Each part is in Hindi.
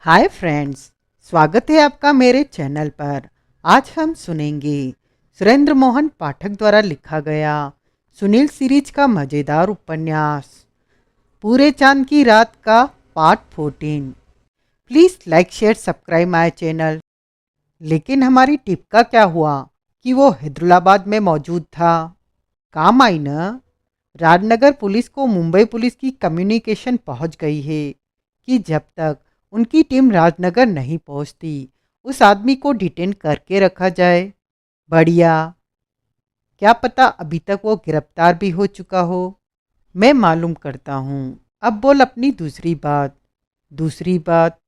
हाय फ्रेंड्स, स्वागत है आपका मेरे चैनल पर। आज हम सुनेंगे सुरेंद्र मोहन पाठक द्वारा लिखा गया सुनील सीरीज का मज़ेदार उपन्यास पूरे चांद की रात का part 14। Please like share subscribe my channel. लेकिन हमारी टिप का क्या हुआ कि वो हैदराबाद में मौजूद था। काम आई न। राजनगर पुलिस को मुंबई पुलिस की कम्युनिकेशन पहुंच गई है कि जब तक उनकी टीम राजनगर नहीं पहुंचती उस आदमी को डिटेन करके रखा जाए। बढ़िया, क्या पता अभी तक वो गिरफ्तार भी हो चुका हो। मैं मालूम करता हूँ। अब बोल अपनी दूसरी बात। दूसरी बात?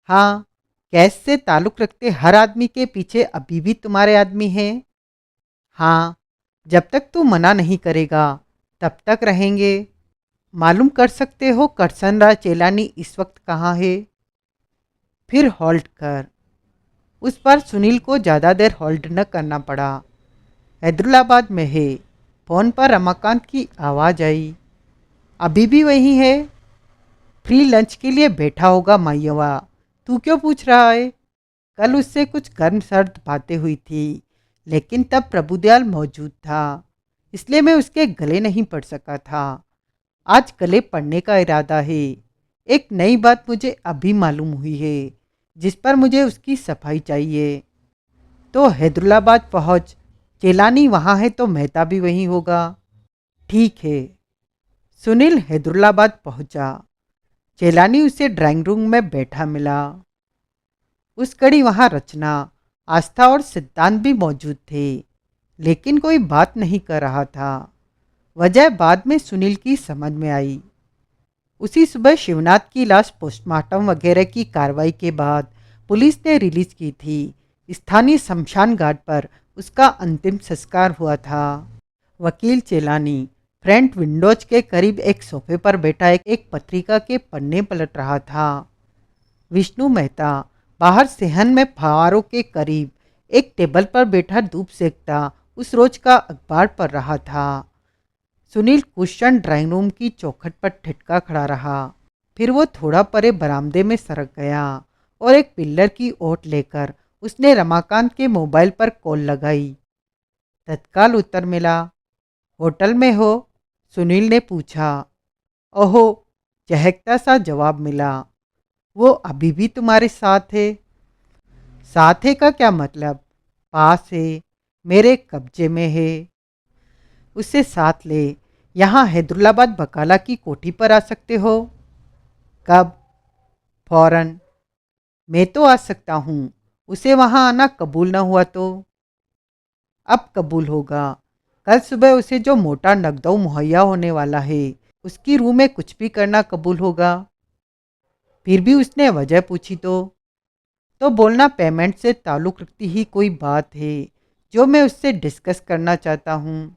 हाँ, केस से ताल्लुक़ रखते हर आदमी के पीछे अभी भी तुम्हारे आदमी हैं। हाँ, जब तक तू मना नहीं करेगा तब तक रहेंगे। मालूम कर सकते हो करसन राज चेलानी इस वक्त कहाँ है? फिर हॉल्ट कर। उस पर सुनील को ज़्यादा देर होल्ड न करना पड़ा। हैदराबाद में है। फ़ोन पर रमाकांत की आवाज़ आई। अभी भी वही है? फ्री लंच के लिए बैठा होगा मायवा। तू क्यों पूछ रहा है? कल उससे कुछ गर्म सर्द बातें हुई थी, लेकिन तब प्रभुदयाल मौजूद था, इसलिए मैं उसके गले नहीं पड़ सका था। आज गले पड़ने का इरादा है। एक नई बात मुझे अभी मालूम हुई है जिस पर मुझे उसकी सफाई चाहिए। तो हैदराबाद पहुंच। चेलानी वहाँ है तो मेहता भी वहीं होगा। ठीक है। सुनील हैदराबाद पहुंचा। चेलानी उसे ड्राइंग रूम में बैठा मिला। उस घड़ी वहाँ रचना, आस्था और सिद्धांत भी मौजूद थे, लेकिन कोई बात नहीं कर रहा था। वजह बाद में सुनील की समझ में आई। उसी सुबह शिवनाथ की लाश पोस्टमार्टम वगैरह की कार्रवाई के बाद पुलिस ने रिलीज की थी। स्थानीय शमशान घाट पर उसका अंतिम संस्कार हुआ था। वकील चेलानी फ्रंट विंडोज के करीब एक सोफे पर बैठा एक पत्रिका के पन्ने पलट रहा था। विष्णु मेहता बाहर सेहन में फवारों के करीब एक टेबल पर बैठा धूप सेकता उस रोज का अखबार पढ़ रहा था। सुनील कुछ क्षण ड्राइंग रूम की चौखट पर ठिठका खड़ा रहा। फिर वो थोड़ा परे बरामदे में सरक गया और एक पिल्लर की ओट लेकर उसने रमाकांत के मोबाइल पर कॉल लगाई। तत्काल उत्तर मिला। होटल में हो? सुनील ने पूछा। ओहो, चहकता सा जवाब मिला। वो अभी भी तुम्हारे साथ है? साथ है का क्या मतलब? पास है, मेरे कब्जे में है। उसे साथ ले। यहाँ हैदराबाद बकाला की कोठी पर आ सकते हो? कब? फौरन। मैं तो आ सकता हूँ। उसे वहाँ आना कबूल न हुआ तो? अब कबूल होगा। कल सुबह उसे जो मोटा नकदौ मुहैया होने वाला है उसकी रूह में कुछ भी करना कबूल होगा। फिर भी उसने वजह पूछी तो बोलना पेमेंट से ताल्लुक़ रखती ही कोई बात है जो मैं उससे डिस्कस करना चाहता हूँ।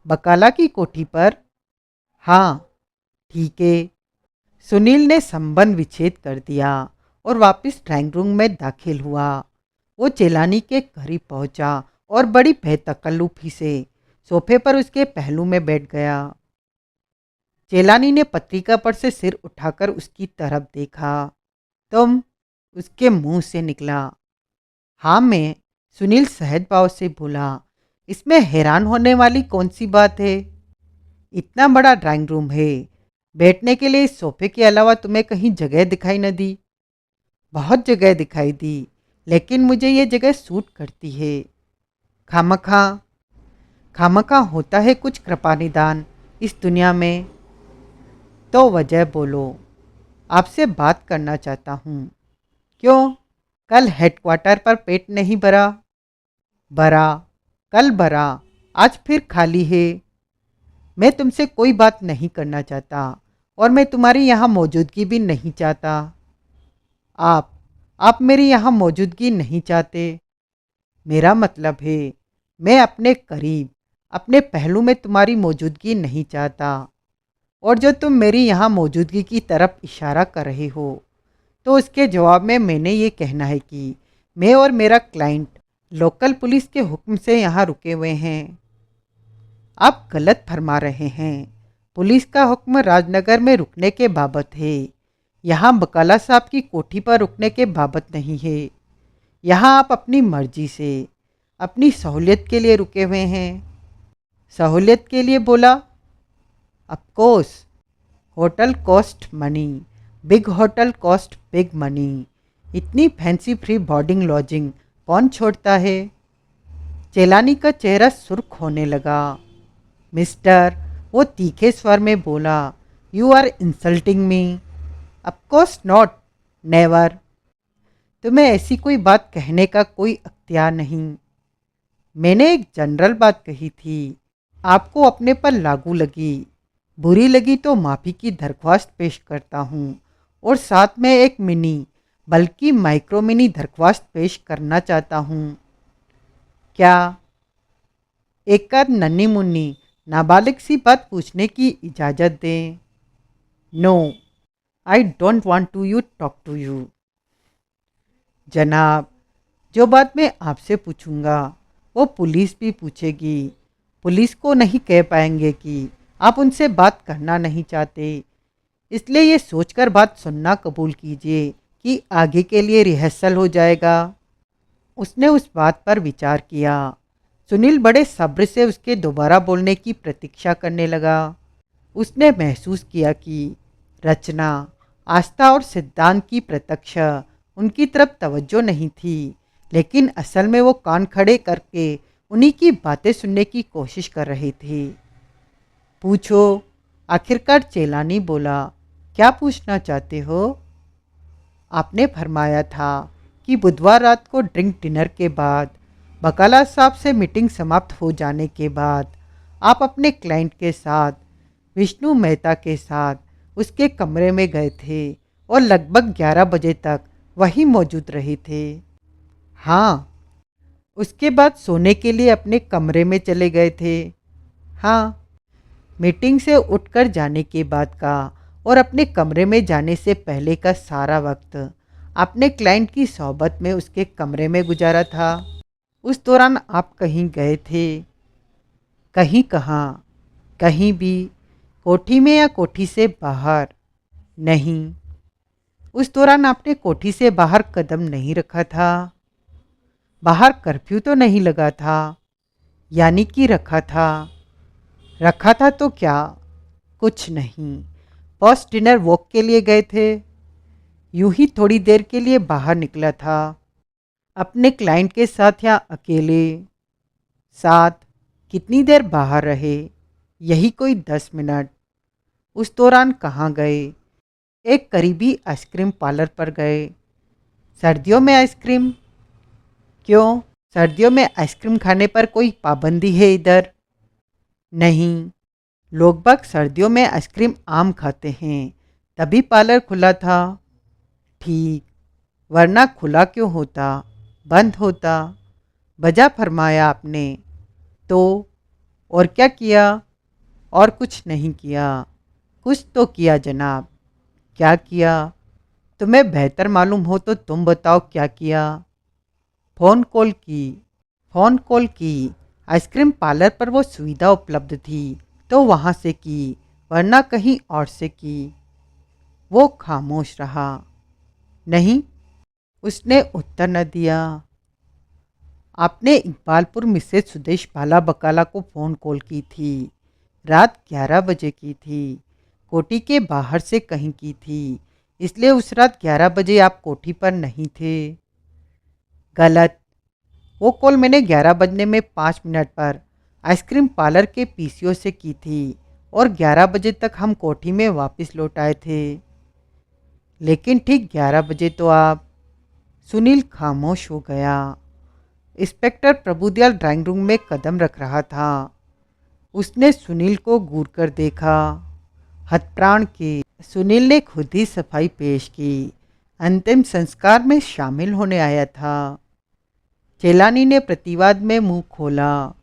बकाला की कोठी पर? हाँ। ठीक है। सुनील ने संबंध विच्छेद कर दिया और वापस ड्राइंग रूम में दाखिल हुआ। वो चेलानी के करीब पहुंचा और बड़ी बेतकल्लुफी से सोफे पर उसके पहलू में बैठ गया। चेलानी ने पत्रिका पर से सिर उठाकर उसकी तरफ देखा। तुम? उसके मुंह से निकला। हाँ मैं। सुनील सहज भाव से बोला। इसमें हैरान होने वाली कौन सी बात है? इतना बड़ा ड्राइंग रूम है, बैठने के लिए इस सोफे के अलावा तुम्हें कहीं जगह दिखाई न दी? बहुत जगह दिखाई दी, लेकिन मुझे ये जगह सूट करती है। खामखा? खामखा होता है कुछ कृपा निदान इस दुनिया में। तो वजह बोलो। आपसे बात करना चाहता हूँ। क्यों? कल हेडक्वार्टर पर पेट नहीं भरा? भरा। कल भरा, आज फिर खाली है। मैं तुमसे कोई बात नहीं करना चाहता और मैं तुम्हारी यहाँ मौजूदगी भी नहीं चाहता। आप आप मेरी यहाँ मौजूदगी नहीं चाहते? मेरा मतलब है मैं अपने करीब, अपने पहलू में तुम्हारी मौजूदगी नहीं चाहता। और जो तुम मेरी यहाँ मौजूदगी की तरफ इशारा कर रहे हो तो उसके जवाब में मैंने ये कहना है कि मैं और मेरा क्लाइंट लोकल पुलिस के हुक्म से यहाँ रुके हुए हैं। आप गलत फरमा रहे हैं। पुलिस का हुक्म राजनगर में रुकने के बाबत है। यहाँ बकाला साहब की कोठी पर रुकने के बाबत नहीं है। यहाँ आप अपनी मर्जी से, अपनी सहूलियत के लिए रुके हुए हैं। सहूलियत के लिए बोला? Of course, hotel cost money, big hotel cost big money. इतनी फैंसी फ्री बोर्डिंग लॉजिंग कौन छोड़ता है? चेलानी का चेहरा सुर्ख होने लगा। मिस्टर, वो तीखे स्वर में बोला, you are insulting me. Of course not, never. तुम्हें ऐसी कोई बात कहने का कोई अख्तियार नहीं। मैंने एक जनरल बात कही थी, आपको अपने पर लागू लगी, बुरी लगी तो माफ़ी की दरख्वास्त पेश करता हूँ, और साथ में एक मिनी, बल्कि माइक्रो मिनी दरख्वास्त पेश करना चाहता हूँ। क्या? एक आध नन्ही मुन्नी नाबालिग सी बात पूछने की इजाज़त दें। No, I don't want to you talk to you. जनाब, जो बात मैं आपसे पूछूंगा वो पुलिस भी पूछेगी। पुलिस को नहीं कह पाएंगे कि आप उनसे बात करना नहीं चाहते, इसलिए ये सोचकर बात सुनना कबूल कीजिए कि आगे के लिए रिहर्सल हो जाएगा। उसने उस बात पर विचार किया। सुनील बड़े सब्र से उसके दोबारा बोलने की प्रतीक्षा करने लगा। उसने महसूस किया कि रचना, आस्था और सिद्धांत की प्रत्यक्ष उनकी तरफ तवज्जो नहीं थी, लेकिन असल में वो कान खड़े करके उन्हीं की बातें सुनने की कोशिश कर रहे थे। पूछो, आखिरकार चेलानी बोला। क्या पूछना चाहते हो? आपने फरमाया था कि बुधवार रात को ड्रिंक डिनर के बाद, बकाला साहब से मीटिंग समाप्त हो जाने के बाद, आप अपने क्लाइंट के साथ, विष्णु मेहता के साथ उसके कमरे में गए थे और लगभग 11 बजे तक वहीं मौजूद रहे थे। हाँ। उसके बाद सोने के लिए अपने कमरे में चले गए थे। हाँ। मीटिंग से उठकर जाने के बाद का और अपने कमरे में जाने से पहले का सारा वक्त आपने क्लाइंट की सोबत में उसके कमरे में गुजारा था। उस दौरान आप कहीं गए थे? कहीं कहाँ? कहीं भी? कोठी में या कोठी से बाहर? नहीं। उस दौरान आपने कोठी से बाहर कदम नहीं रखा था। बाहर कर्फ्यू तो नहीं लगा था? यानी कि रखा था। रखा था तो क्या? कुछ नहीं। पोस्ट डिनर वॉक के लिए गए थे? यूं ही थोड़ी देर के लिए बाहर निकला था। अपने क्लाइंट के साथ या अकेले? साथ। कितनी देर बाहर रहे? यही कोई 10 मिनट। उस दौरान कहाँ गए? एक करीबी आइसक्रीम पार्लर पर गए। सर्दियों में आइसक्रीम? क्यों, सर्दियों में आइसक्रीम खाने पर कोई पाबंदी है इधर? नहीं, लोग बाग सर्दियों में आइसक्रीम आम खाते हैं, तभी पार्लर खुला था। ठीक, वरना खुला क्यों होता, बंद होता। बजा फरमाया आपने। तो और क्या किया? और कुछ नहीं किया। कुछ तो किया जनाब। क्या किया? तुम्हें बेहतर मालूम हो तो तुम बताओ क्या किया? फ़ोन कॉल की। फ़ोन कॉल की। आइसक्रीम पार्लर पर वो सुविधा उपलब्ध थी तो वहाँ से की, वरना कहीं और से की। वो खामोश रहा। नहीं, उसने उत्तर न दिया। आपने इकबालपुर मिसेज सुदेश बाला बकाला को फ़ोन कॉल की थी। रात 11 बजे की थी। कोठी के बाहर से कहीं की थी, इसलिए उस रात 11 बजे आप कोठी पर नहीं थे। गलत। वो कॉल मैंने 11 बजने में 5 मिनट पर आइसक्रीम पार्लर के पीसीओ से की थी और 11 बजे तक हम कोठी में वापस लौट आए थे। लेकिन ठीक 11 बजे तो आप। सुनील खामोश हो गया। इंस्पेक्टर प्रभुदयाल ड्राइंग रूम में कदम रख रहा था। उसने सुनील को घूर कर देखा। हतप्राण के सुनील ने खुद ही सफाई पेश की। अंतिम संस्कार में शामिल होने आया था। चेलानी ने प्रतिवाद में मुंह खोला,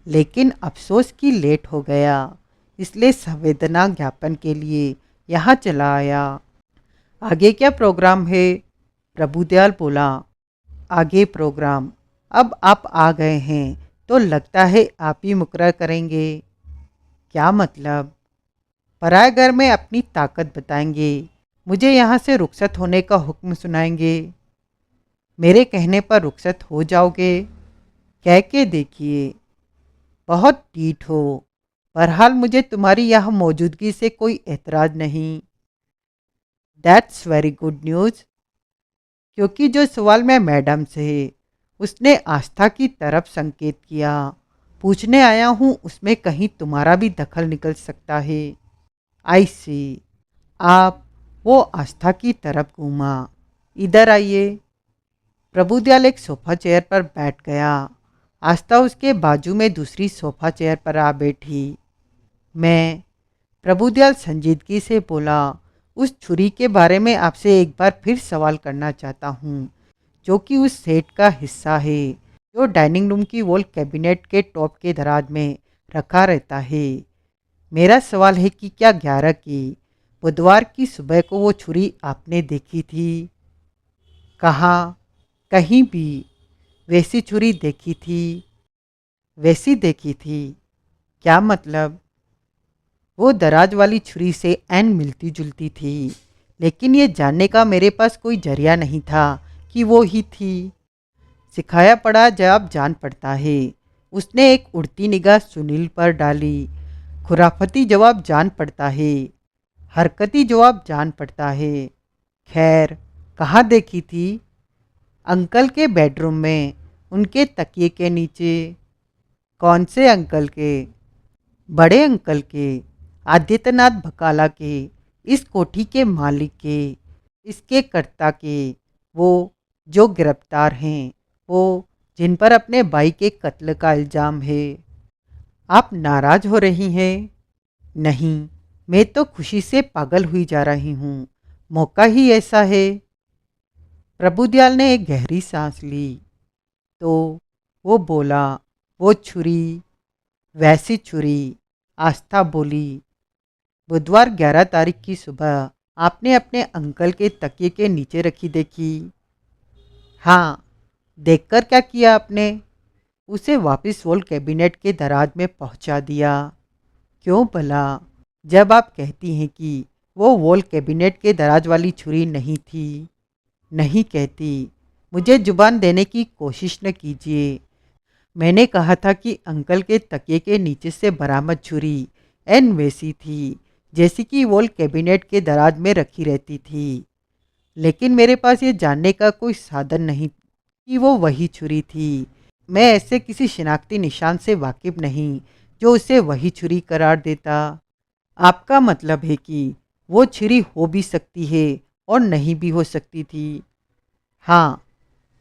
लेकिन अफसोस कि लेट हो गया, इसलिए संवेदना ज्ञापन के लिए यहाँ चला आया। आगे क्या प्रोग्राम है? प्रभुदयाल बोला। आगे प्रोग्राम? अब आप आ गए हैं तो लगता है आप ही मुकर्रर करेंगे। क्या मतलब? पराए घर में अपनी ताकत बताएंगे, मुझे यहाँ से रुखसत होने का हुक्म सुनाएंगे? मेरे कहने पर रुखसत हो जाओगे? कह के देखिए, बहुत ढीठ हो। बहरहाल मुझे तुम्हारी यहाँ मौजूदगी से कोई एतराज़ नहीं। That's very good news. क्योंकि जो सवाल मैं मैडम से, उसने आस्था की तरफ संकेत किया, पूछने आया हूँ, उसमें कहीं तुम्हारा भी दखल निकल सकता है। आई सी। आप, वो आस्था की तरफ घूमा। इधर आइए। प्रभुदयाल एक सोफा चेयर पर बैठ गया। आस्था उसके बाजू में दूसरी सोफा चेयर पर आ बैठी। मैं, प्रभुदयाल संजीदगी से बोला, उस छुरी के बारे में आपसे एक बार फिर सवाल करना चाहता हूँ, जो कि उस सेट का हिस्सा है जो डाइनिंग रूम की वॉल कैबिनेट के टॉप के दराज में रखा रहता है। मेरा सवाल है कि क्या 11 की बुधवार की सुबह को वो छुरी आपने देखी थी? कहाँ? कहीं भी। वैसी छुरी देखी थी? वैसी देखी थी। क्या मतलब? वो दराज वाली छुरी से ऐन मिलती जुलती थी, लेकिन ये जानने का मेरे पास कोई जरिया नहीं था कि वो ही थी। सिखाया पड़ा जवाब जान पड़ता है। उसने एक उड़ती निगाह सुनील पर डाली। खुराफती जवाब जान पड़ता है, हरकती जवाब जान पड़ता है। खैर, कहाँ देखी थी? अंकल के बेडरूम में, उनके तकिए के नीचे। कौन से अंकल के? बड़े अंकल के, आदित्यनाथ भकाला के, इस कोठी के मालिक के, इसके कर्ता के, वो जो गिरफ्तार हैं, वो जिन पर अपने भाई के कत्ल का इल्ज़ाम है। आप नाराज हो रही हैं? नहीं, मैं तो खुशी से पागल हुई जा रही हूँ। मौका ही ऐसा है। प्रभुदयाल ने एक गहरी सांस ली। तो वो बोला, वो छुरी, वैसी छुरी। आस्था बोली, बुधवार 11 तारीख की सुबह आपने अपने अंकल के तकिए के नीचे रखी देखी? हाँ। देखकर क्या किया आपने? उसे वापस वॉल कैबिनेट के दराज में पहुंचा दिया। क्यों भला? जब आप कहती हैं कि वो वॉल कैबिनेट के दराज वाली छुरी नहीं थी। नहीं कहती। मुझे जुबान देने की कोशिश न कीजिए। मैंने कहा था कि अंकल के तकिए के नीचे से बरामद छुरी एन वैसी थी जैसी कि वॉल कैबिनेट के दराज में रखी रहती थी। लेकिन मेरे पास ये जानने का कोई साधन नहीं कि वो वही छुरी थी। मैं ऐसे किसी शिनाख्ती निशान से वाकिफ नहीं जो उसे वही छुरी करार देता। आपका मतलब है कि वो छुरी हो भी सकती है और नहीं भी हो सकती थी? हाँ।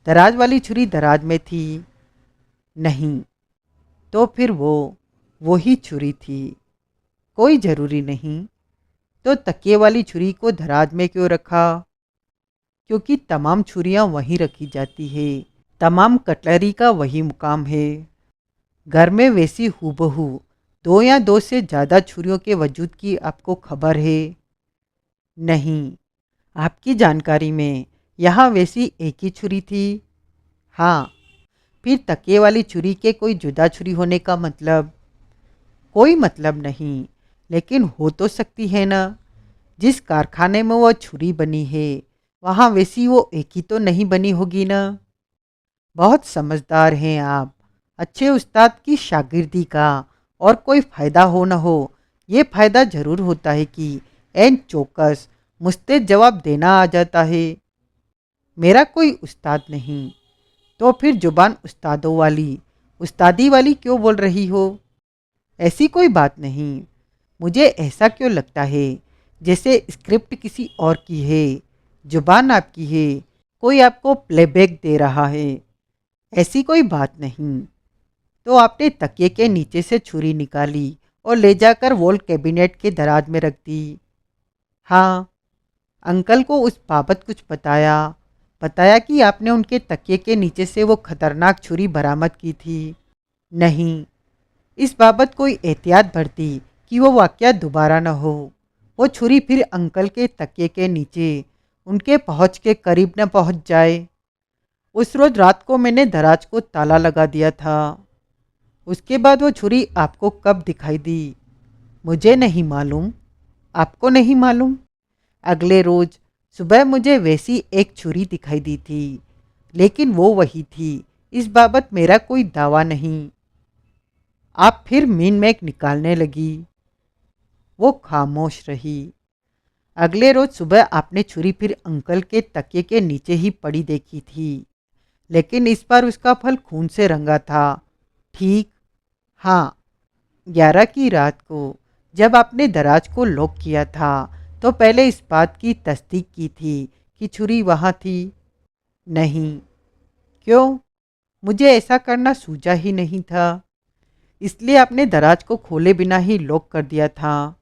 दराज वाली छुरी दराज में थी? नहीं। तो फिर वो ही छुरी थी? कोई ज़रूरी नहीं। तो तकिए वाली छुरी को दराज में क्यों रखा? क्योंकि तमाम छुरियां वहीं रखी जाती है। तमाम कटलरी का वही मुकाम है। घर में वैसी हूबहू दो या दो से ज़्यादा छुरियों के वजूद की आपको खबर है? नहीं। आपकी जानकारी में यहाँ वैसी एक ही छुरी थी? हाँ। फिर तकिए वाली छुरी के कोई जुदा छुरी होने का मतलब? कोई मतलब नहीं, लेकिन हो तो सकती है ना। जिस कारखाने में वो छुरी बनी है, वहाँ वैसी वो एक ही तो नहीं बनी होगी ना। बहुत समझदार हैं आप। अच्छे उस्ताद की शागिर्दी का और कोई फ़ायदा हो न हो, ये फ़ायदा ज़रूर होता है कि एन चौकस मुस्तैद जवाब देना आ जाता है। मेरा कोई उस्ताद नहीं, तो फिर जुबान उस्तादों वाली, उस्तादी वाली क्यों बोल रही हो? ऐसी कोई बात नहीं। मुझे ऐसा क्यों लगता है जैसे स्क्रिप्ट किसी और की है, जुबान आपकी है, कोई आपको प्लेबैक दे रहा है। ऐसी कोई बात नहीं। तो आपने तकिए के नीचे से छुरी निकाली और ले जाकर वॉल कैबिनेट के दराज में रख दी? हाँ। अंकल को उस बाबत कुछ बताया? बताया कि आपने उनके तकिए के नीचे से वो खतरनाक छुरी बरामद की थी? नहीं। इस बाबत कोई एहतियात बरती कि वो वाकया दोबारा न हो। वो छुरी फिर अंकल के तकिए के नीचे उनके पहुंच के करीब न पहुंच जाए। उस रोज़ रात को मैंने दराज को ताला लगा दिया था। उसके बाद वो छुरी आपको कब दिखाई दी? मुझे नहीं मालूम। आपको नहीं मालूम? अगले रोज सुबह मुझे वैसी एक छुरी दिखाई दी थी, लेकिन वो वही थी। इस बाबत मेरा कोई दावा नहीं। आप फिर मीन मैक निकालने लगी। वो खामोश रही। अगले रोज सुबह आपने छुरी फिर अंकल के तकिए के नीचे ही पड़ी देखी थी, लेकिन इस बार उसका फल खून से रंगा था। ठीक, हाँ, 11 की रात को जब आपने दराज को लॉक किया था, तो पहले इस बात की तस्दीक की थी कि छुरी वहाँ थी? नहीं। क्यों? मुझे ऐसा करना सूझा ही नहीं था। इसलिए आपने दराज को खोले बिना ही लॉक कर दिया था।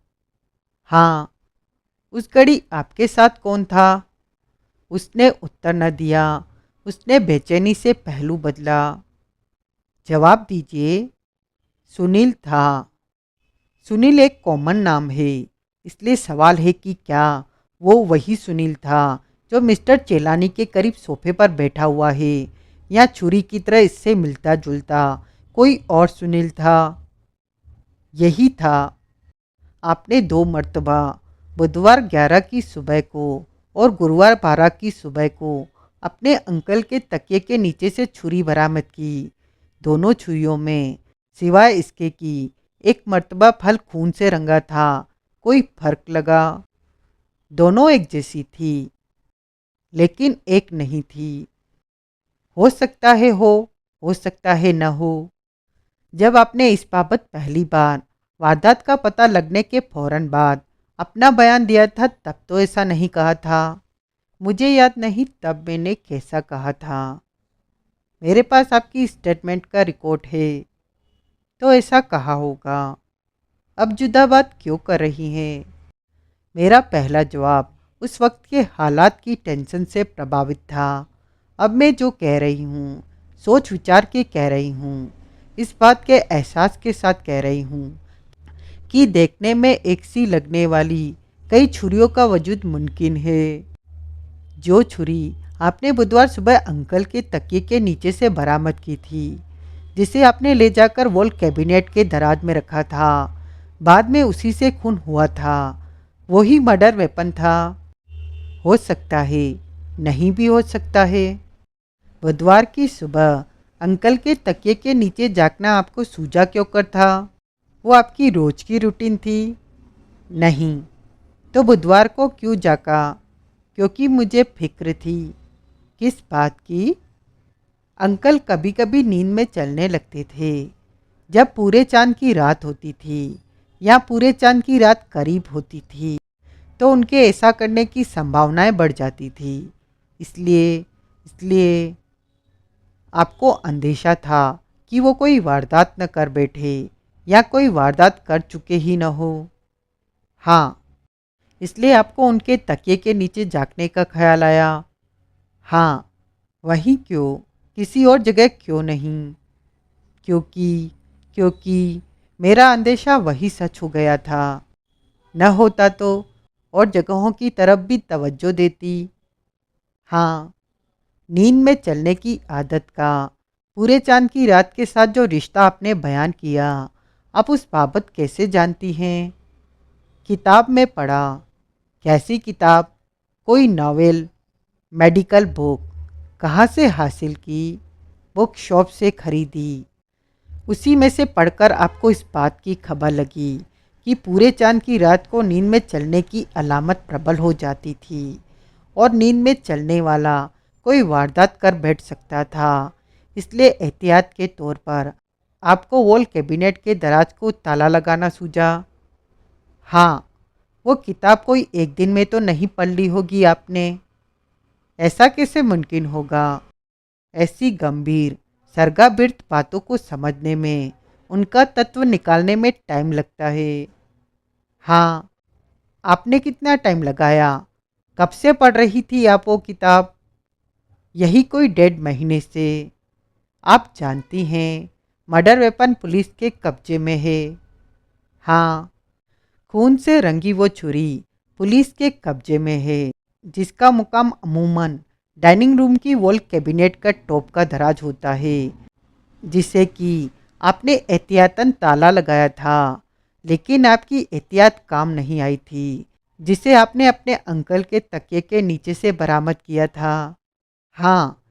हाँ। उस घड़ी आपके साथ कौन था? उसने उत्तर न दिया। उसने बेचैनी से पहलू बदला। जवाब दीजिए। सुनील था। सुनील एक कॉमन नाम है, इसलिए सवाल है कि क्या वो वही सुनील था जो मिस्टर चेलानी के करीब सोफे पर बैठा हुआ है, या छुरी की तरह इससे मिलता जुलता कोई और सुनील था? यही था। आपने 2 मर्तबा, बुधवार 11 की सुबह को और गुरुवार 12 की सुबह को, अपने अंकल के तकिए के नीचे से छुरी बरामद की। दोनों छुरियों में, सिवाय इसके कि एक मर्तबा फल खून से रंगा था, कोई फर्क लगा? दोनों एक जैसी थी, लेकिन एक नहीं थी। हो सकता है हो सकता है न हो। जब आपने इस बाबत पहली बार वारदात का पता लगने के फौरन बाद अपना बयान दिया था, तब तो ऐसा नहीं कहा था। मुझे याद नहीं तब मैंने कैसा कहा था। मेरे पास आपकी स्टेटमेंट का रिकॉर्ड है। तो ऐसा कहा होगा। अब जुदा बात क्यों कर रही हैं? मेरा पहला जवाब उस वक्त के हालात की टेंशन से प्रभावित था। अब मैं जो कह रही हूँ, सोच विचार के कह रही हूँ, इस बात के एहसास के साथ कह रही हूँ कि देखने में एक सी लगने वाली कई छुरियों का वजूद मुमकिन है। जो छुरी आपने बुधवार सुबह अंकल के तकिए के नीचे से बरामद की थी, जिसे आपने ले जाकर वॉल कैबिनेट के दराज में रखा था, बाद में उसी से खून हुआ था, वही मर्डर वेपन था। हो सकता है, नहीं भी हो सकता है। बुधवार की सुबह अंकल के तकिए के नीचे जागना आपको सूझा क्यों कर था? वो आपकी रोज की रूटीन थी? नहीं। तो बुधवार को क्यों जागा? क्योंकि मुझे फिक्र थी। किस बात की? अंकल कभी कभी नींद में चलने लगते थे जब पूरे चांद की रात होती थी, या पूरे चांद की रात करीब होती थी, तो उनके ऐसा करने की संभावनाएं बढ़ जाती थी। इसलिए इसलिए आपको अंदेशा था कि वो कोई वारदात न कर बैठे, या कोई वारदात कर चुके ही न हो। हाँ। इसलिए आपको उनके तकिए के नीचे जागने का ख्याल आया। हाँ। वहीं क्यों, किसी और जगह क्यों नहीं? क्योंकि क्योंकि मेरा अंदेशा वही सच हो गया था। न होता तो और जगहों की तरफ भी तवज्जो देती। हाँ। नींद में चलने की आदत का पूरे चांद की रात के साथ जो रिश्ता आपने बयान किया, आप उस बाबत कैसे जानती हैं? किताब में पढ़ा। कैसी किताब? कोई नॉवेल? Medical book? कहाँ से हासिल की? बुक शॉप से खरीदी। उसी में से पढ़कर आपको इस बात की खबर लगी कि पूरे चांद की रात को नींद में चलने की अलामत प्रबल हो जाती थी, और नींद में चलने वाला कोई वारदात कर बैठ सकता था। इसलिए एहतियात के तौर पर आपको वॉल कैबिनेट के दराज को ताला लगाना सूझा। हाँ। वो किताब कोई एक दिन में तो नहीं पढ़ ली होगी आपने? ऐसा कैसे मुमकिन होगा? ऐसी गंभीर सरगाबिर्त बातों को समझने में, उनका तत्व निकालने में टाइम लगता है। हाँ। आपने कितना टाइम लगाया? कब से पढ़ रही थी आप वो किताब? यही कोई 1.5 महीने से। आप जानती हैं, मर्डर वेपन पुलिस के कब्जे में है। हाँ। खून से रंगी वो छुरी पुलिस के कब्जे में है, जिसका मुकाम अमूमन डाइनिंग रूम की वॉल कैबिनेट का टॉप का दराज होता है, जिसे कि आपने एहतियातन ताला लगाया था। लेकिन आपकी एहतियात काम नहीं आई थी। जिसे आपने अपने अंकल के तकिए के नीचे से बरामद किया था। हाँ,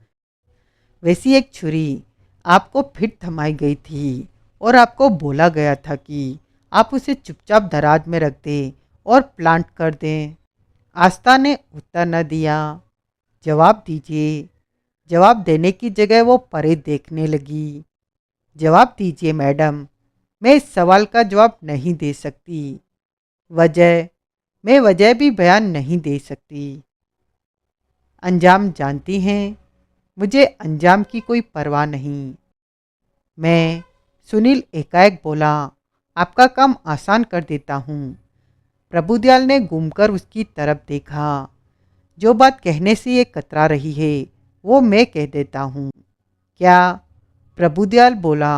वैसी एक छुरी आपको फिर थमाई गई थी और आपको बोला गया था कि आप उसे चुपचाप दराज में रख दें और प्लांट कर दें। आस्था ने उत्तर न दिया। जवाब दीजिए। जवाब देने की जगह वो परे देखने लगी। जवाब दीजिए मैडम, मैं इस सवाल का जवाब नहीं दे सकती। वजह, मैं वजह भी बयान नहीं दे सकती। अंजाम जानती हैं, मुझे अंजाम की कोई परवाह नहीं। मैं, सुनील एकाएक बोला, आपका काम आसान कर देता हूँ। प्रभुदयाल ने घूमकर उसकी तरफ देखा। जो बात कहने से ये कतरा रही है वो मैं कह देता हूँ। क्या? प्रभुदयाल बोला।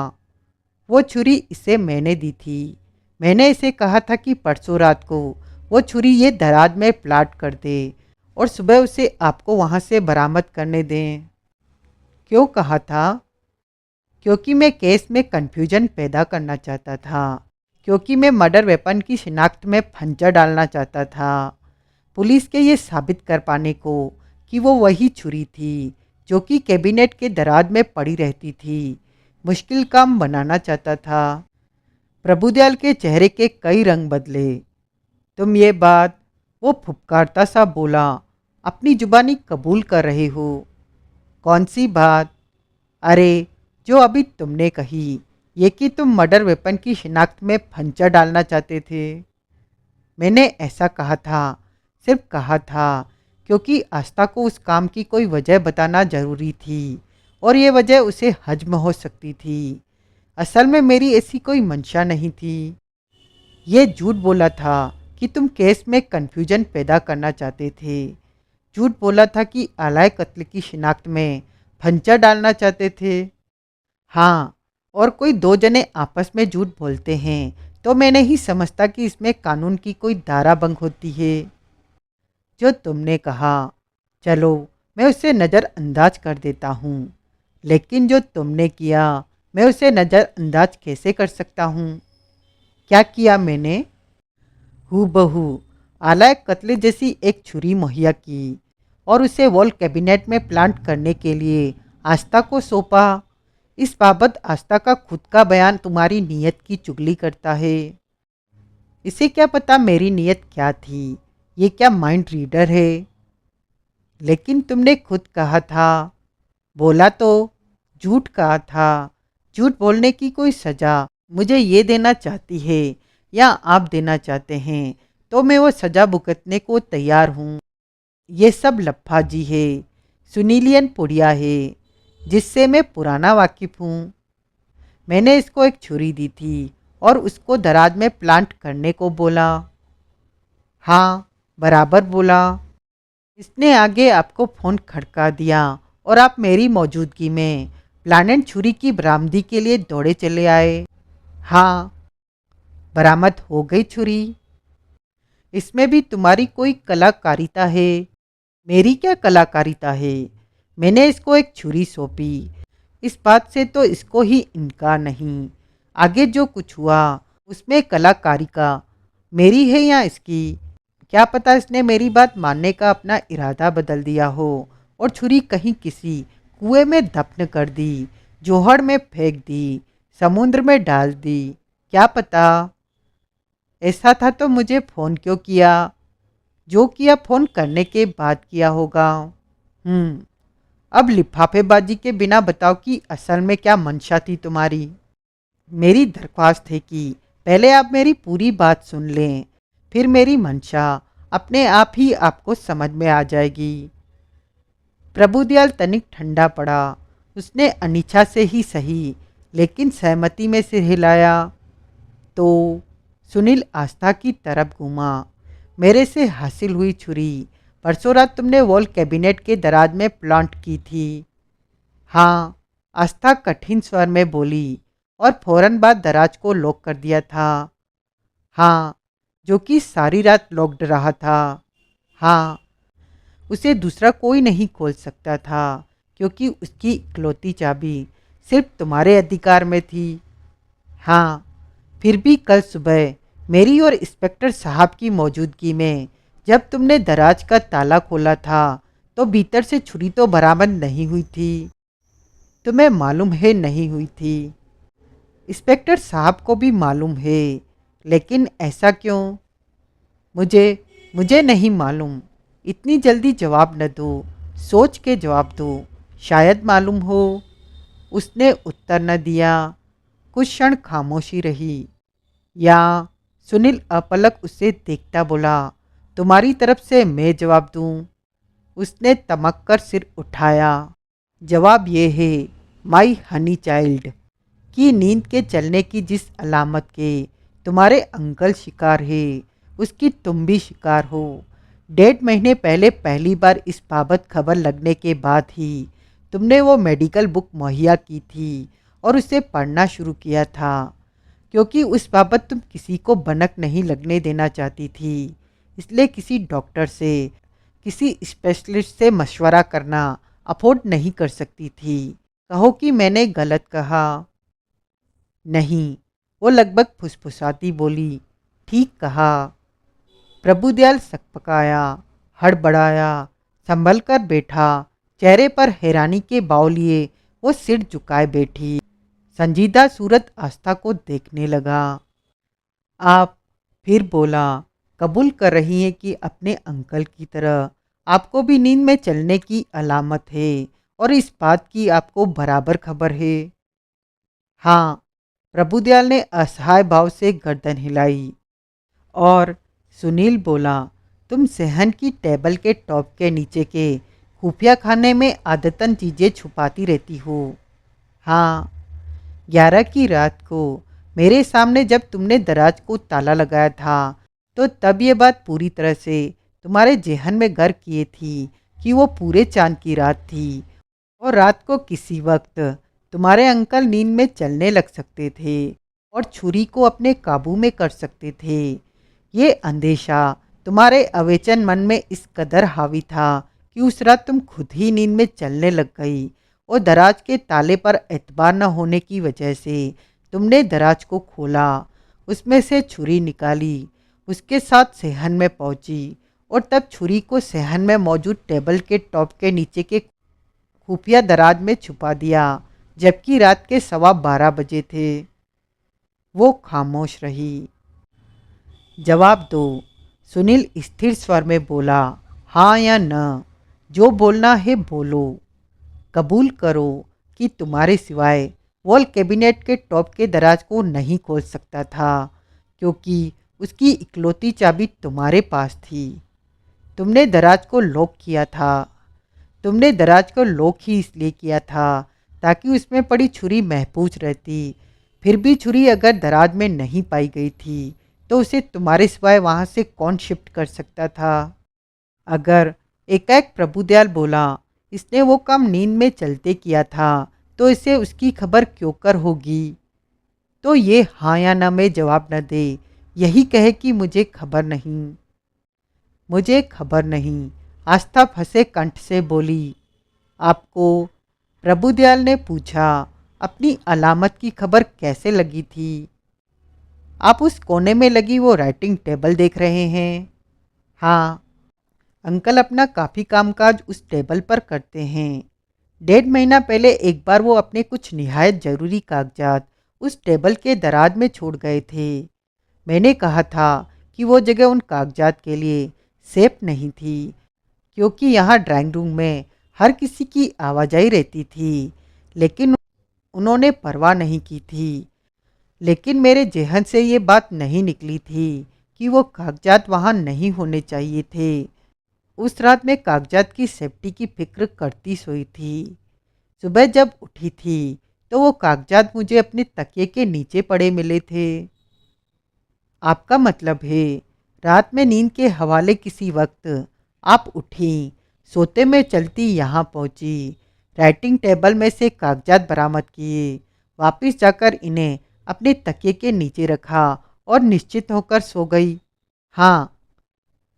वो छुरी इसे मैंने दी थी। मैंने इसे कहा था कि परसों रात को वो छुरी ये दराज में प्लाट कर दे और सुबह उसे आपको वहाँ से बरामद करने दें। क्यों कहा था? क्योंकि मैं केस में कन्फ्यूजन पैदा करना चाहता था। क्योंकि मैं मर्डर वेपन की शिनाख्त में फंचा डालना चाहता था। पुलिस के ये साबित कर पाने को कि वो वही छुरी थी जो कि कैबिनेट के दराज में पड़ी रहती थी, मुश्किल काम बनाना चाहता था। प्रभुदयाल के चेहरे के कई रंग बदले। तुम ये बात, वो फुफकारता सा बोला, अपनी जुबानी कबूल कर रहे हो? कौन सी बात? अरे, जो अभी तुमने कही, ये कि तुम मर्डर वेपन की शिनाख्त में फंचा डालना चाहते थे। मैंने ऐसा कहा था, सिर्फ कहा था, क्योंकि आस्था को उस काम की कोई वजह बताना जरूरी थी और ये वजह उसे हजम हो सकती थी। असल में मेरी ऐसी कोई मंशा नहीं थी। ये झूठ बोला था कि तुम केस में कन्फ्यूजन पैदा करना चाहते थे। झूठ बोला था कि आलाय कत्ल की शिनाख्त में फंचा डालना चाहते थे। हाँ, और कोई दो जने आपस में झूठ बोलते हैं तो मैं नहीं समझता कि इसमें कानून की कोई धारा भंग होती है। जो तुमने कहा, चलो मैं उसे नज़रअंदाज कर देता हूँ, लेकिन जो तुमने किया मैं उसे नज़रअंदाज कैसे कर सकता हूँ? क्या किया मैंने? हूबहू आलाय कत्ले जैसी एक छुरी मुहैया की और उसे वॉल कैबिनेट में प्लांट करने के लिए आस्था को सौंपा। इस बाबत आस्था का खुद का बयान तुम्हारी नीयत की चुगली करता है। इसे क्या पता मेरी नीयत क्या थी? ये क्या माइंड रीडर है? लेकिन तुमने खुद कहा था। बोला तो, झूठ कहा था। झूठ बोलने की कोई सज़ा मुझे ये देना चाहती है या आप देना चाहते हैं तो मैं वो सज़ा भुगतने को तैयार हूँ। ये सब लफ्फाजी है, सुनीलियन पुड़िया है, जिससे मैं पुराना वाकिफ़ हूँ। मैंने इसको एक छुरी दी थी और उसको दराज में प्लांट करने को बोला। हाँ, बराबर बोला। इसने आगे आपको फ़ोन खड़का दिया और आप मेरी मौजूदगी में प्लानेट छुरी की बरामदी के लिए दौड़े चले आए। हाँ, बरामद हो गई छुरी। इसमें भी तुम्हारी कोई कलाकारिता है। मेरी क्या कलाकारिता है? मैंने इसको एक छुरी सौंपी। इस बात से तो इसको ही इनकार नहीं। आगे जो कुछ हुआ उसमें कलाकारी का मेरी है या इसकी? क्या पता इसने मेरी बात मानने का अपना इरादा बदल दिया हो और छुरी कहीं किसी कुएं में दफन कर दी, जोहड़ में फेंक दी, समुद्र में डाल दी। क्या पता? ऐसा था तो मुझे फ़ोन क्यों किया? जो किया फ़ोन करने के बाद किया होगा। अब लिफाफेबाजी के बिना बताओ कि असल में क्या मंशा थी तुम्हारी? मेरी दरख्वास्त है कि पहले आप मेरी पूरी बात सुन लें, फिर मेरी मंशा अपने आप ही आपको समझ में आ जाएगी। प्रभुदयाल तनिक ठंडा पड़ा। उसने अनिच्छा से ही सही, लेकिन सहमति में सिर हिलाया। तो सुनील आस्था की तरफ घूमा। मेरे से हासिल हुई छुरी परसों रात तुमने वॉल कैबिनेट के दराज में प्लांट की थी। हाँ, आस्था कठिन स्वर में बोली और फौरन बाद दराज को लॉक कर दिया था। हाँ, जो कि सारी रात लॉक्ड रहा था। हाँ, उसे दूसरा कोई नहीं खोल सकता था क्योंकि उसकी इकलौती चाबी सिर्फ तुम्हारे अधिकार में थी। हाँ, फिर भी कल सुबह मेरी और इंस्पेक्टर साहब की मौजूदगी में जब तुमने दराज का ताला खोला था तो भीतर से छुरी तो बरामद नहीं हुई थी। तुम्हें मालूम है नहीं हुई थी। इंस्पेक्टर साहब को भी मालूम है, लेकिन ऐसा क्यों? मुझे मुझे नहीं मालूम। इतनी जल्दी जवाब न दो, सोच के जवाब दो, शायद मालूम हो। उसने उत्तर न दिया। कुछ क्षण खामोशी रही। या सुनील अपलक उसे देखता बोला, तुम्हारी तरफ से मैं जवाब दूं? उसने तमक कर सिर उठाया। जवाब ये है, माई हनी चाइल्ड, कि नींद के चलने की जिस अलामत के तुम्हारे अंकल शिकार है, उसकी तुम भी शिकार हो। 1.5 महीने पहले पहली बार इस बाबत खबर लगने के बाद ही तुमने वो मेडिकल बुक मुहैया की थी और उसे पढ़ना शुरू किया था, क्योंकि उस बाबत तुम किसी को भनक नहीं लगने देना चाहती थी। इसलिए किसी डॉक्टर से, किसी स्पेशलिस्ट से मशवरा करना अफोर्ड नहीं कर सकती थी। कहो कि मैंने गलत कहा। नहीं, वो लगभग फुसफुसाती बोली, ठीक कहा। प्रभुदयाल सकपकाया, हड़बड़ाया, संभल कर बैठा। चेहरे पर हैरानी के बाव लिए वो सिर झुकाए बैठी, संजीदा सूरत आस्था को देखने लगा। आप, फिर बोला, कबूल कर रही हैं कि अपने अंकल की तरह आपको भी नींद में चलने की अलामत है और इस बात की आपको बराबर खबर है? हाँ, प्रभुदयाल ने असहाय भाव से गर्दन हिलाई। और सुनील बोला, तुम सहन की टेबल के टॉप के नीचे के खुफिया खाने में आदतन चीज़ें छुपाती रहती हो। हाँ, 11 की रात को मेरे सामने जब तुमने दराज को ताला लगाया था, तो तब ये बात पूरी तरह से तुम्हारे जेहन में घर किए थी कि वो पूरे चांद की रात थी और रात को किसी वक्त तुम्हारे अंकल नींद में चलने लग सकते थे और छुरी को अपने काबू में कर सकते थे। ये अंदेशा तुम्हारे अवेचन मन में इस कदर हावी था कि उस रात तुम खुद ही नींद में चलने लग गई और दराज के ताले पर एतबार न होने की वजह से तुमने दराज को खोला, उसमें से छुरी निकाली, उसके साथ सेहन में पहुंची और तब छुरी को सेहन में मौजूद टेबल के टॉप के नीचे के खुफिया दराज में छुपा दिया, जबकि रात के 12:15 बजे थे। वो खामोश रही। जवाब दो, सुनील स्थिर स्वर में बोला, हाँ या न, जो बोलना है बोलो। कबूल करो कि तुम्हारे सिवाय वॉल कैबिनेट के टॉप के दराज को नहीं खोल सकता था, क्योंकि उसकी इकलौती चाबी तुम्हारे पास थी। तुमने दराज को लॉक किया था। तुमने दराज को लॉक ही इसलिए किया था ताकि उसमें पड़ी छुरी महफूज रहती। फिर भी छुरी अगर दराज में नहीं पाई गई थी तो उसे तुम्हारे सिवाय वहाँ से कौन शिफ्ट कर सकता था? अगर, एकाएक प्रभुदयाल बोला, इसने वो काम नींद में चलते किया था तो इसे उसकी खबर क्यों कर होगी? तो ये हाँ या ना में जवाब न दे, यही कहे कि मुझे खबर नहीं। मुझे खबर नहीं, आस्था फंसे कंठ से बोली। आपको, प्रभुदयाल ने पूछा, अपनी अलामत की खबर कैसे लगी थी? आप उस कोने में लगी वो राइटिंग टेबल देख रहे हैं? हाँ, अंकल अपना काफ़ी कामकाज उस टेबल पर करते हैं। 1.5 महीना पहले एक बार वो अपने कुछ निहायत ज़रूरी कागजात उस टेबल के दराज में छोड़ गए थे। मैंने कहा था कि वो जगह उन कागजात के लिए सेफ नहीं थी, क्योंकि यहाँ ड्राइंग रूम में हर किसी की आवाजाही रहती थी, लेकिन उन्होंने परवाह नहीं की थी। लेकिन मेरे जेहन से ये बात नहीं निकली थी कि वो कागजात वहाँ नहीं होने चाहिए थे। उस रात में कागजात की सेफ्टी की फिक्र करती सोई थी। सुबह जब उठी थी तो वो कागजात मुझे अपने तकिए के नीचे पड़े मिले थे। आपका मतलब है, रात में नींद के हवाले किसी वक्त आप उठी, सोते में चलती यहाँ पहुँची, राइटिंग टेबल में से कागजात बरामद किए, वापस जाकर इन्हें अपने तकिए के नीचे रखा और निश्चित होकर सो गई। हाँ,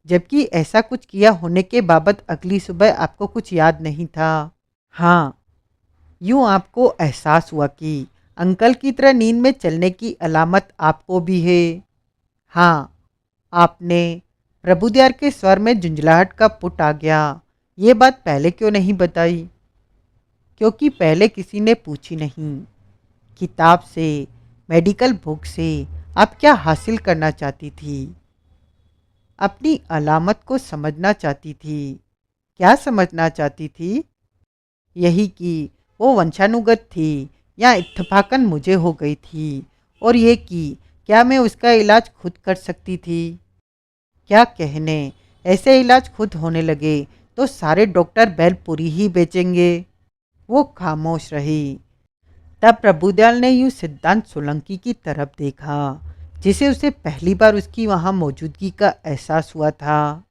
जबकि ऐसा कुछ किया होने के बाबत अगली सुबह आपको कुछ याद नहीं था। हाँ, यूँ आपको एहसास हुआ कि अंकल की तरह नींद में चलने की अलामत आपको भी है। हाँ, आपने, प्रभुदयाल के स्वर में झुंझलाहट का पुट आ गया। ये बात पहले क्यों नहीं बताई? क्योंकि पहले किसी ने पूछी नहीं। किताब से, मेडिकल बुक से आप क्या हासिल करना चाहती थी? अपनी अलामत को समझना चाहती थी। क्या समझना चाहती थी? यही कि वो वंशानुगत थी या इत्तेफाकन मुझे हो गई थी, और ये कि क्या मैं उसका इलाज खुद कर सकती थी। क्या कहने, ऐसे इलाज खुद होने लगे तो सारे डॉक्टर बैलपुरी ही बेचेंगे। वो खामोश रही। तब प्रभुदयाल ने यूं सिद्धांत सोलंकी की तरफ देखा, जिसे उसे पहली बार उसकी वहां मौजूदगी का एहसास हुआ था।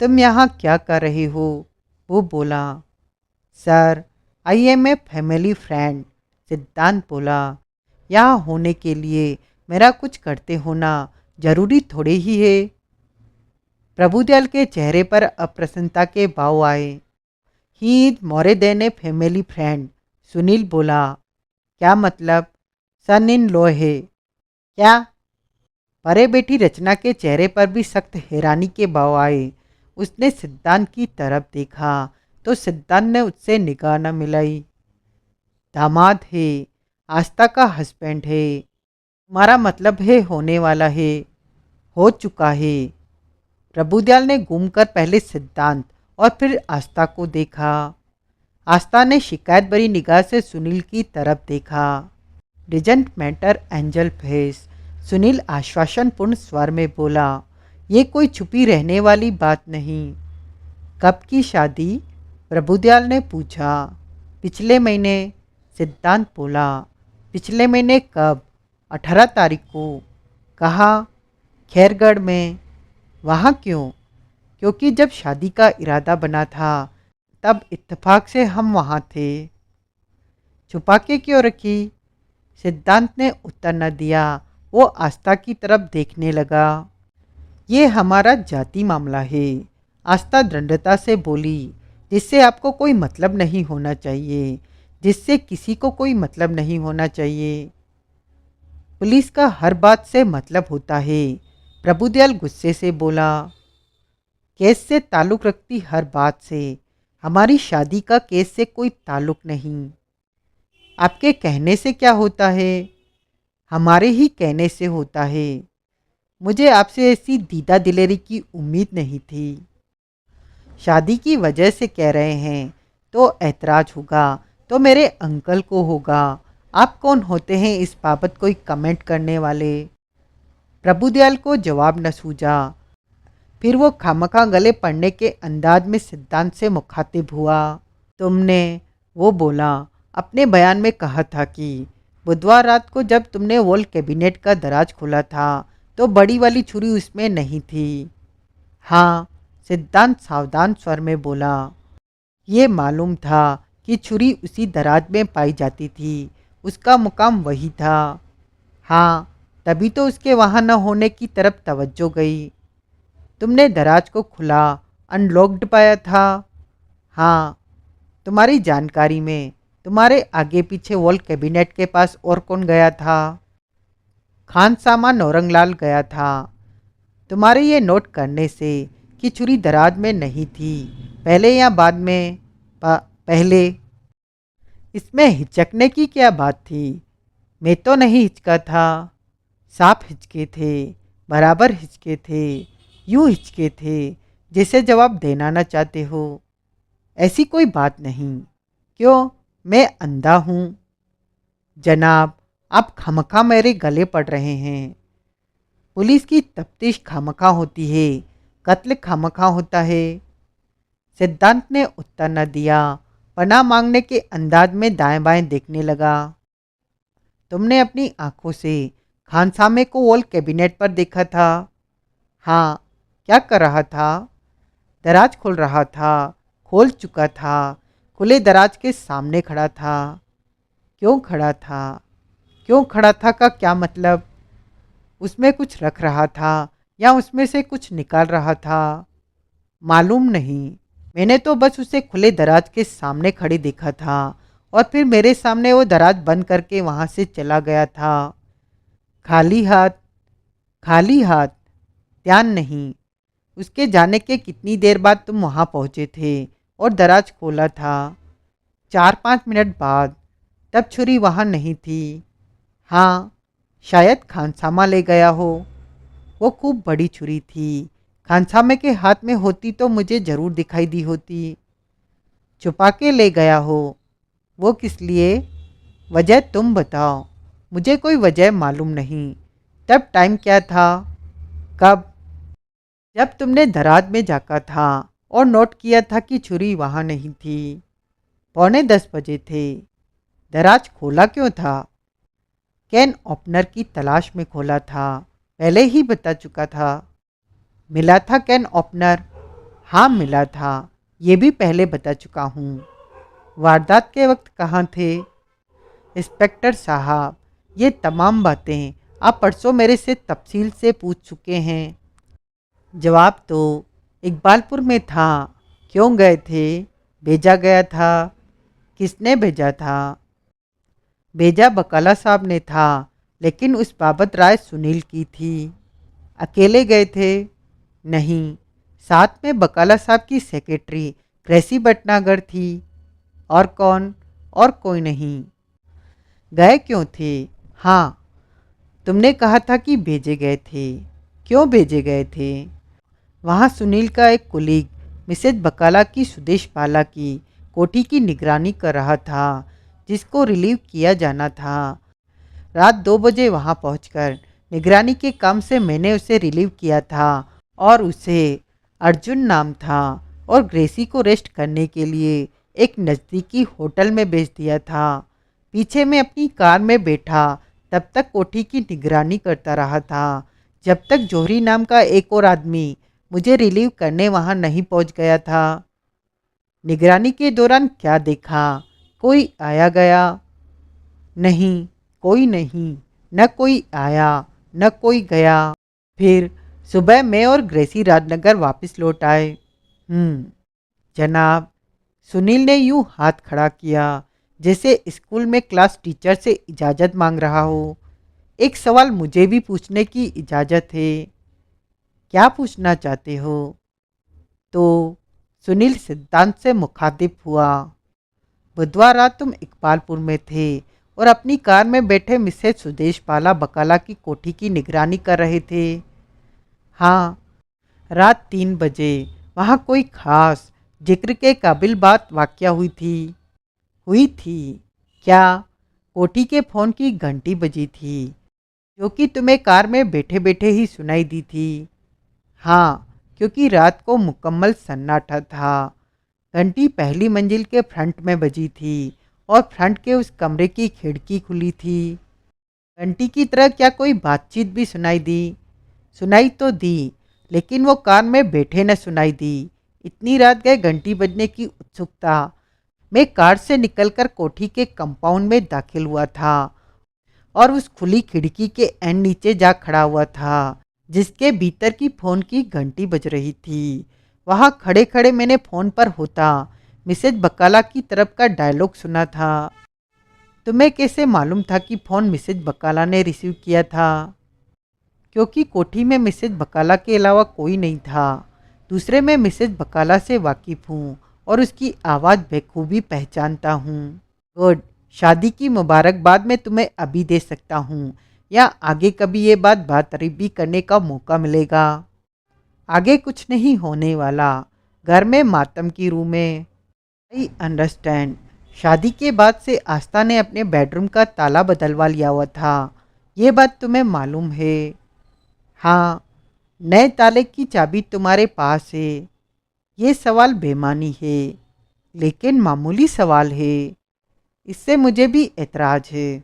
तुम यहाँ क्या कर रहे हो? वो बोला। Sir, I am a family friend, Siddhant बोला। यहाँ होने के लिए मेरा कुछ करते होना जरूरी थोड़े ही है। प्रभुदयाल के चेहरे पर अप्रसन्नता के भाव आए। He is more than a family friend, Sunil बोला। क्या मतलब? सन इन लॉ है क्या? परे बैठी रचना के चेहरे पर भी सख्त हैरानी के भाव आए। उसने सिद्धांत की तरफ देखा तो सिद्धांत ने उससे निगाह न मिलाई। दामाद है, आस्था का हस्बैंड है। तुम्हारा मतलब है होने वाला है, हो चुका है। प्रभुदयाल ने घूमकर पहले सिद्धांत और फिर आस्था को देखा। आस्था ने शिकायत भरी निगाह से सुनील की तरफ देखा। डिजंट मैटर एंजल फेस, सुनील आश्वासनपूर्ण स्वर में बोला। ये कोई छुपी रहने वाली बात नहीं। कब की शादी? प्रभुदयाल ने पूछा। पिछले महीने, सिद्धांत बोला। पिछले महीने कब? 18 तारीख को। कहाँ? खैरगढ़ में। वहाँ क्यों? क्योंकि जब शादी का इरादा बना था तब इत्तेफाक से हम वहाँ थे। छुपा के क्यों रखी? सिद्धांत ने उत्तर न दिया। वो आस्था की तरफ देखने लगा। ये हमारा जाति मामला है, आस्था दृढ़ता से बोली। जिससे आपको कोई मतलब नहीं होना चाहिए, जिससे किसी को कोई मतलब नहीं होना चाहिए। पुलिस का हर बात से मतलब होता है, प्रभुदयाल गुस्से से बोला। केस से ताल्लुक रखती हर बात से। हमारी शादी का केस से कोई ताल्लुक नहीं। आपके कहने से क्या होता है? हमारे ही कहने से होता है। मुझे आपसे ऐसी दीदा दिलेरी की उम्मीद नहीं थी। शादी की वजह से कह रहे हैं तो ऐतराज होगा तो मेरे अंकल को होगा। आप कौन होते हैं इस बाबत कोई कमेंट करने वाले? प्रभुदयाल को जवाब न सूझा। फिर वो खामखा गले पड़ने के अंदाज में सिद्धांत से मुखातिब हुआ। तुमने, वो बोला, अपने बयान में कहा था कि बुधवार रात को जब तुमने वॉल कैबिनेट का दराज खोला था तो बड़ी वाली छुरी उसमें नहीं थी। हाँ, सिद्धांत सावधान स्वर में बोला। ये मालूम था कि छुरी उसी दराज में पाई जाती थी, उसका मुकाम वही था। हाँ, तभी तो उसके वहाँ न होने की तरफ तवज्जो गई। तुमने दराज को खुला, अनलॉक्ड पाया था। हाँ, तुम्हारी जानकारी में तुम्हारे आगे पीछे वॉल कैबिनेट के पास और कौन गया था? खान सामा नौरंगलाल गया था। तुम्हारे ये नोट करने से कि छुरी दराज में नहीं थी, पहले या बाद में? पहले। इसमें हिचकने की क्या बात थी? मैं तो नहीं हिचका था। साफ हिचके थे, बराबर हिचके थे, यूं हिचके थे जिसे जवाब देना न चाहते हो। ऐसी कोई बात नहीं। क्यों, मैं अंधा हूँ? जनाब, आप खामखा मेरे गले पड़ रहे हैं। पुलिस की तफ्तीश खामखा होती है, कत्ल खामखा होता है। सिद्धांत ने उत्तर न दिया। पनाह मांगने के अंदाज में दाएं बाएं देखने लगा। तुमने अपनी आंखों से खानसामे को वॉल कैबिनेट पर देखा था? हाँ। क्या कर रहा था? दराज खोल रहा था। खोल चुका था। खुले दराज के सामने खड़ा था। क्यों खड़ा था? क्यों खड़ा था का क्या मतलब? उसमें कुछ रख रहा था या उसमें से कुछ निकाल रहा था? मालूम नहीं। मैंने तो बस उसे खुले दराज के सामने खड़े देखा था और फिर मेरे सामने वो दराज बंद करके वहाँ से चला गया था। खाली हाथ? खाली हाथ? ध्यान नहीं। उसके जाने के कितनी देर बाद तुम वहाँ पहुँचे थे और दराज खोला था? 4-5 मिनट बाद। तब छुरी वहाँ नहीं थी। हाँ, शायद खानसामा ले गया हो। वो खूब बड़ी छुरी थी। खानसामे के हाथ में होती तो मुझे जरूर दिखाई दी होती। छुपा के ले गया हो। वो किस लिए? वजह तुम बताओ। मुझे कोई वजह मालूम नहीं। तब टाइम क्या था? कब? जब तुमने दराज में झाँका था और नोट किया था कि छुरी वहाँ नहीं थी। 9:45 थे। दराज खोला क्यों था? कैन ओपनर की तलाश में खोला था। पहले ही बता चुका था। मिला था कैन ओपनर? हाँ मिला था। ये भी पहले बता चुका हूँ। वारदात के वक्त कहाँ थे? इंस्पेक्टर साहब, ये तमाम बातें आप परसों मेरे से तफसील से पूछ चुके हैं। जवाब तो इकबालपुर में था। क्यों गए थे? भेजा गया था। किसने भेजा था? भेजा बकाला साहब ने था, लेकिन उस बाबत राय सुनील की थी। अकेले गए थे? नहीं, साथ में बकाला साहब की सेक्रेटरी ग्रेसी भटनागर थी। और कौन? और कोई नहीं। गए क्यों थे? हाँ, तुमने कहा था कि भेजे गए थे। क्यों भेजे गए थे? वहाँ सुनील का एक कुलीग मिसेज बकाला की सुदेश पाला की कोठी की निगरानी कर रहा था, जिसको रिलीव किया जाना था। रात 2 बजे वहाँ पहुँचकर निगरानी के काम से मैंने उसे रिलीव किया था और उसे, अर्जुन नाम था, और ग्रेसी को रेस्ट करने के लिए एक नज़दीकी होटल में भेज दिया था। पीछे मैं अपनी कार में बैठा तब तक कोठी की निगरानी करता रहा था, जब तक जौहरी नाम का एक और आदमी मुझे रिलीव करने वहाँ नहीं पहुँच गया था। निगरानी के दौरान क्या देखा? कोई आया गया? नहीं, कोई नहीं। न कोई आया, न कोई गया। फिर सुबह मैं और ग्रेसी राजनगर वापस लौट आए। जनाब, सुनील ने यूं हाथ खड़ा किया जैसे स्कूल में क्लास टीचर से इजाज़त मांग रहा हो। एक सवाल मुझे भी पूछने की इजाज़त है। क्या पूछना चाहते हो? तो सुनील सिद्धांत से मुखातिब हुआ। बुधवार रात तुम इकबालपुर में थे और अपनी कार में बैठे मिसेज सुदेश पाला बकाला की कोठी की निगरानी कर रहे थे। हाँ, रात 3 बजे वहाँ कोई खास जिक्र के काबिल बात वाक़या हुई थी। हुई थी? क्या? कोठी के फ़ोन की घंटी बजी थी, जो कि तुम्हें कार में बैठे बैठे ही सुनाई दी थी। हाँ, क्योंकि रात को मुकम्मल सन्नाटा था। घंटी पहली मंजिल के फ्रंट में बजी थी और फ्रंट के उस कमरे की खिड़की खुली थी। घंटी की तरह क्या कोई बातचीत भी सुनाई दी? सुनाई तो दी, लेकिन वो कार में बैठे न सुनाई दी। इतनी रात गए घंटी बजने की उत्सुकता। मैं कार से निकलकर कोठी के कंपाउंड में दाखिल हुआ था और उस खुली खिड़की के एंड नीचे जा खड़ा हुआ था, जिसके भीतर की फ़ोन की घंटी बज रही थी। वहाँ खड़े खड़े मैंने फ़ोन पर होता मिसेज बकाला की तरफ का डायलॉग सुना था। तुम्हें कैसे मालूम था कि फ़ोन मिसेज बकाला ने रिसीव किया था? क्योंकि कोठी में मिसेज बकाला के अलावा कोई नहीं था। दूसरे मैं मिसेज बकाला से वाकिफ़ हूँ और उसकी आवाज़ बखूबी पहचानता हूँ। गुड। शादी की मुबारकबाद मैं तुम्हें अभी दे सकता हूँ, या आगे कभी ये बात तारीफ भी करने का मौका मिलेगा। आगे कुछ नहीं होने वाला। घर में मातम की रूह में। I understand. शादी के बाद से आस्था ने अपने बेडरूम का ताला बदलवा लिया हुआ था। ये बात तुम्हें मालूम है? हाँ, नए ताले की चाबी तुम्हारे पास है। ये सवाल बेमानी है, लेकिन मामूली सवाल है। इससे मुझे भी एतराज है।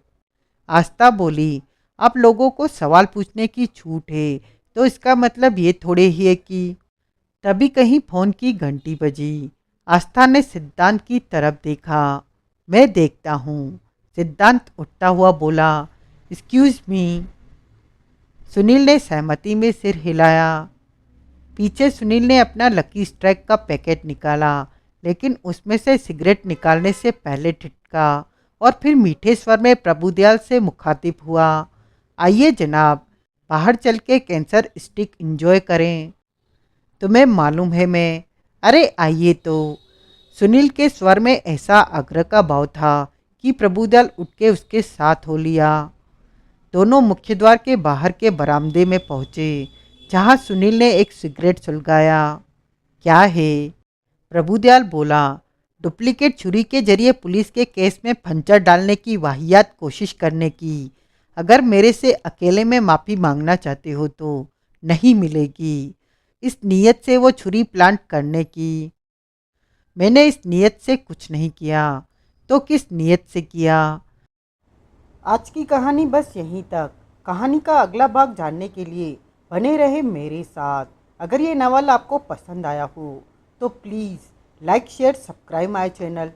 आस्था बोली, आप लोगों को सवाल पूछने की छूट है, तो इसका मतलब ये थोड़े ही है कि। तभी कहीं फ़ोन की घंटी बजी। आस्था ने सिद्धांत की तरफ देखा। मैं देखता हूँ। सिद्धांत उठता हुआ बोला, एक्सक्यूज़ मी। सुनील ने सहमति में सिर हिलाया। पीछे सुनील ने अपना लकी स्ट्राइक का पैकेट निकाला, लेकिन उसमें से सिगरेट निकालने से पहले ठिठका और फिर मीठे स्वर में प्रभुदयाल से मुखातिब हुआ। आइए जनाब, बाहर चल के कैंसर स्टिक एंजॉय करें। तुम्हें मालूम है मैं। अरे आइए तो। सुनील के स्वर में ऐसा आग्रह का भाव था कि प्रभुदयाल उठ के उसके साथ हो लिया। दोनों मुख्य द्वार के बाहर के बरामदे में पहुंचे, जहां सुनील ने एक सिगरेट सुलगाया। क्या है? प्रभुदयाल बोला। डुप्लीकेट छुरी के जरिए पुलिस के केस में फंचर डालने की वाहियात कोशिश करने की। अगर मेरे से अकेले में माफ़ी मांगना चाहते हो तो नहीं मिलेगी। इस नीयत से वो छुरी प्लांट करने की। मैंने इस नीयत से कुछ नहीं किया। तो किस नीयत से किया? आज की कहानी बस यहीं तक। कहानी का अगला भाग जानने के लिए बने रहे मेरे साथ। अगर ये नावल आपको पसंद आया हो तो please like share subscribe my channel.